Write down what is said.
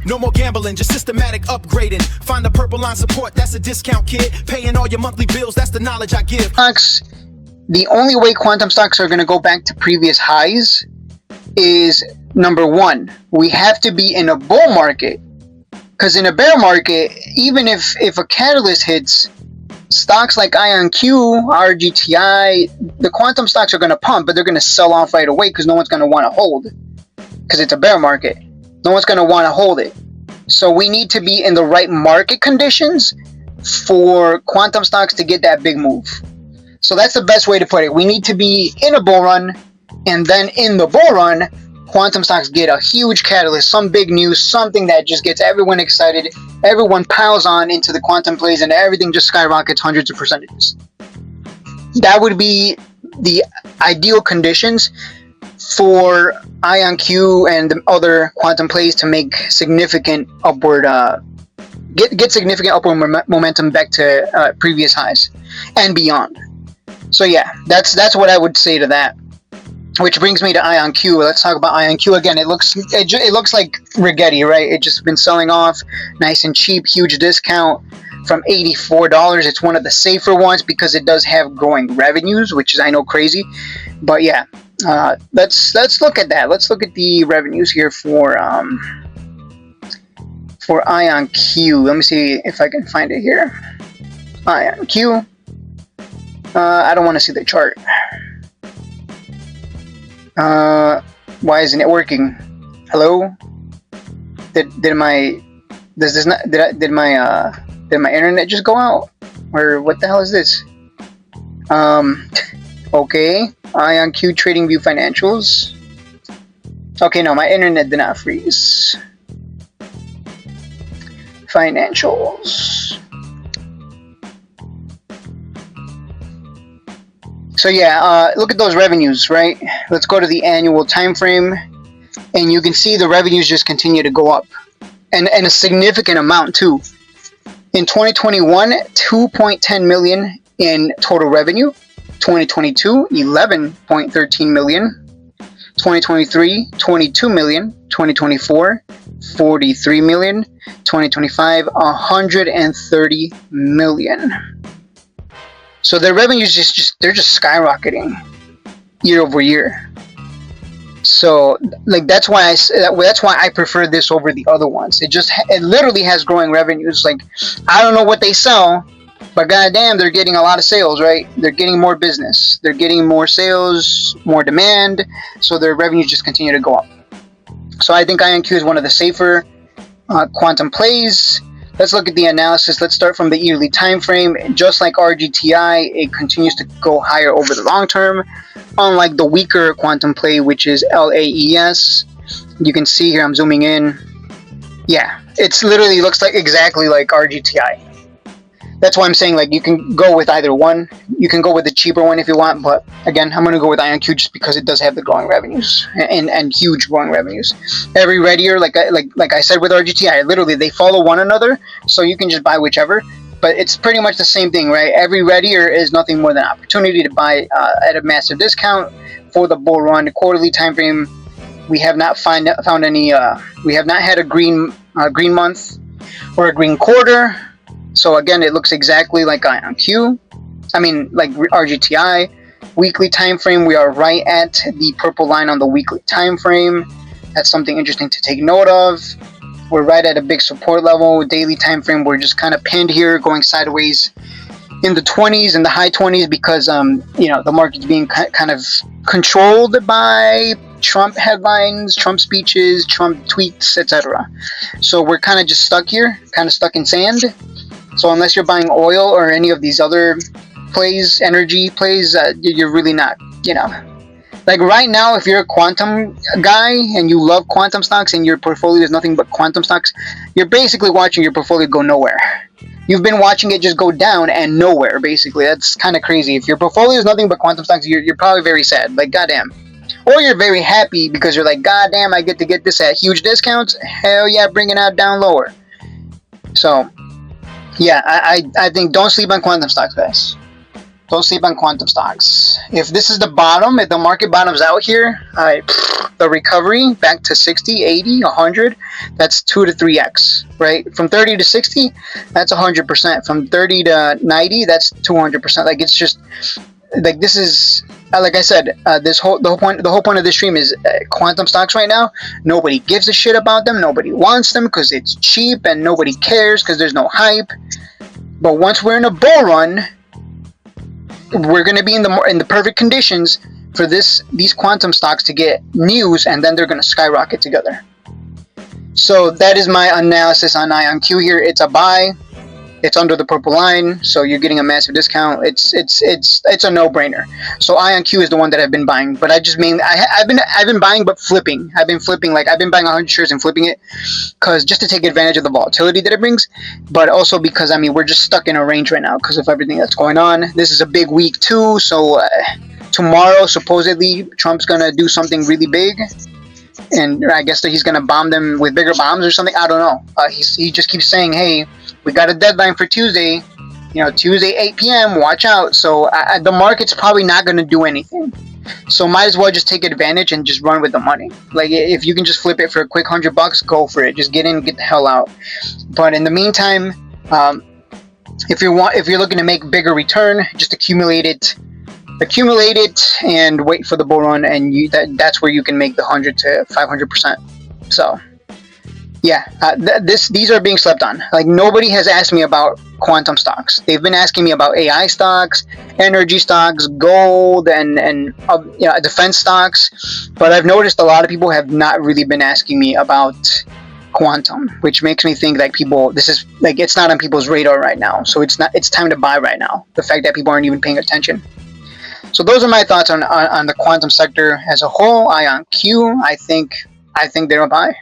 No more gambling, just systematic upgrading. Find the purple line support, that's a discount, kid. Paying all your monthly bills, that's the knowledge I give. The only way quantum stocks are going to go back to previous highs is, number one, we have to be in a bull market. Because in a bear market, even if a catalyst hits, stocks like Ionq, RGTI, the quantum stocks are going to pump, but they're going to sell off right away because no one's going to want to hold. Because it's a bear market. No one's going to want to hold it. So we need to be in the right market conditions for quantum stocks to get that big move. So that's the best way to put it. We need to be in a bull run, and then in the bull run, quantum stocks get a huge catalyst, some big news, something that just gets everyone excited. Everyone piles on into the quantum plays, and everything just skyrockets hundreds of percentages. That would be the ideal conditions for Ionq and the other quantum plays to make significant upward, get significant upward momentum back to previous highs and beyond. So yeah, that's what I would say to that. Which brings me to Ionq. Let's talk about Ionq again. It looks like Rigetti, right? It just been selling off nice and cheap, huge discount from $84. It's one of the safer ones because it does have growing revenues, which is, I know, crazy. But yeah, let's look at that. Let's look at the revenues here for Ionq. Let me see if I can find it here. Ionq. I don't want to see the chart. Why isn't it working? Hello? Did my internet just go out? Or what the hell is this? Okay. Ionq Trading View Financials. Okay, no, my internet did not freeze. Financials. So yeah, look at those revenues, right? Let's go to the annual time frame, and you can see the revenues just continue to go up, and a significant amount too. In 2021, 2.10 million in total revenue. 2022, 11.13 million. 2023, 22 million. 2024, 43 million. 2025, 130 million. So their revenues they're just skyrocketing year over year. So like that's why I prefer this over the other ones. It literally has growing revenues. Like I don't know what they sell, but goddamn, they're getting a lot of sales, right? They're getting more business. They're getting more sales, more demand. So their revenues just continue to go up. So I think Ionq is one of the safer quantum plays. Let's look at the analysis. Let's start from the yearly time frame. Just like RGTI, it continues to go higher over the long term, unlike the weaker quantum play, which is LAES. You can see here, I'm zooming in. Yeah, it's literally looks like exactly like RGTI. That's why I'm saying like you can go with either one. You can go with the cheaper one if you want, but again, I'm going to go with Ionq just because it does have the growing revenues and huge growing revenues. Every red year, like I said with RGTI, literally they follow one another, so you can just buy whichever. But it's pretty much the same thing, right? Every red year is nothing more than an opportunity to buy at a massive discount for the bull run. The quarterly time frame, we have not found any. We have not had a green month or a green quarter. So again, it looks exactly like Ionq. Like RGTI. Weekly time frame, we are right at the purple line on the weekly time frame. That's something interesting to take note of. We're right at a big support level. Daily time frame, we're just kind of pinned here, going sideways in the 20s and the high 20s because the market's being kind of controlled by Trump headlines, Trump speeches, Trump tweets, etc. So we're kind of just stuck here, kind of stuck in sand. So unless you're buying oil or any of these other plays, energy plays, you're really not, Like right now, if you're a quantum guy and you love quantum stocks and your portfolio is nothing but quantum stocks, you're basically watching your portfolio go nowhere. You've been watching it just go down and nowhere, basically. That's kind of crazy. If your portfolio is nothing but quantum stocks, you're probably very sad. Like, goddamn. Or you're very happy because you're like, goddamn, I get to get this at huge discounts. Hell yeah, bring it out down lower. So, yeah, I think don't sleep on quantum stocks, guys. Don't sleep on quantum stocks. If this is the bottom, if the market bottoms out here, the recovery back to 60, 80, 100, that's 2 to 3x, right? From 30 to 60, that's 100%. From 30 to 90, that's 200%. Like, it's just, like, this is, like I said, the whole point of this stream is quantum stocks right now. Nobody gives a shit about them. Nobody wants them because it's cheap, and nobody cares because there's no hype. But once we're in a bull run, we're going to be in the perfect conditions for these quantum stocks to get news, and then they're going to skyrocket together. So that is my analysis on Ionq here. It's a buy. It's under the purple line, so you're getting a massive discount. It's a no-brainer. So Ionq is the one that I've been buying, but I've been buying but flipping. I've been flipping, like I've been buying 100 shares and flipping it, cause just to take advantage of the volatility that it brings, but also because we're just stuck in a range right now because of everything that's going on. This is a big week too, so tomorrow supposedly Trump's gonna do something really big. And I guess that he's gonna bomb them with bigger bombs or something. I don't know. He just keeps saying, "Hey, we got a deadline for Tuesday. Tuesday 8 p.m. Watch out." So the market's probably not gonna do anything. So might as well just take advantage and just run with the money. Like, if you can just flip it for a quick $100, go for it. Just get in, get the hell out. But in the meantime, if you're looking to make bigger return, just accumulate it and wait for the bull run, and that's where you can make the 100 to 500%. So yeah, these are being slept on. Like, nobody has asked me about quantum stocks. They've been asking me about AI stocks, energy stocks, gold, and defense stocks. But I've noticed a lot of people have not really been asking me about quantum, which makes me think like it's not on people's radar right now. So it's time to buy right now. The fact that people aren't even paying attention. So those are my thoughts on the quantum sector as a whole. Ionq, I think they're a buy.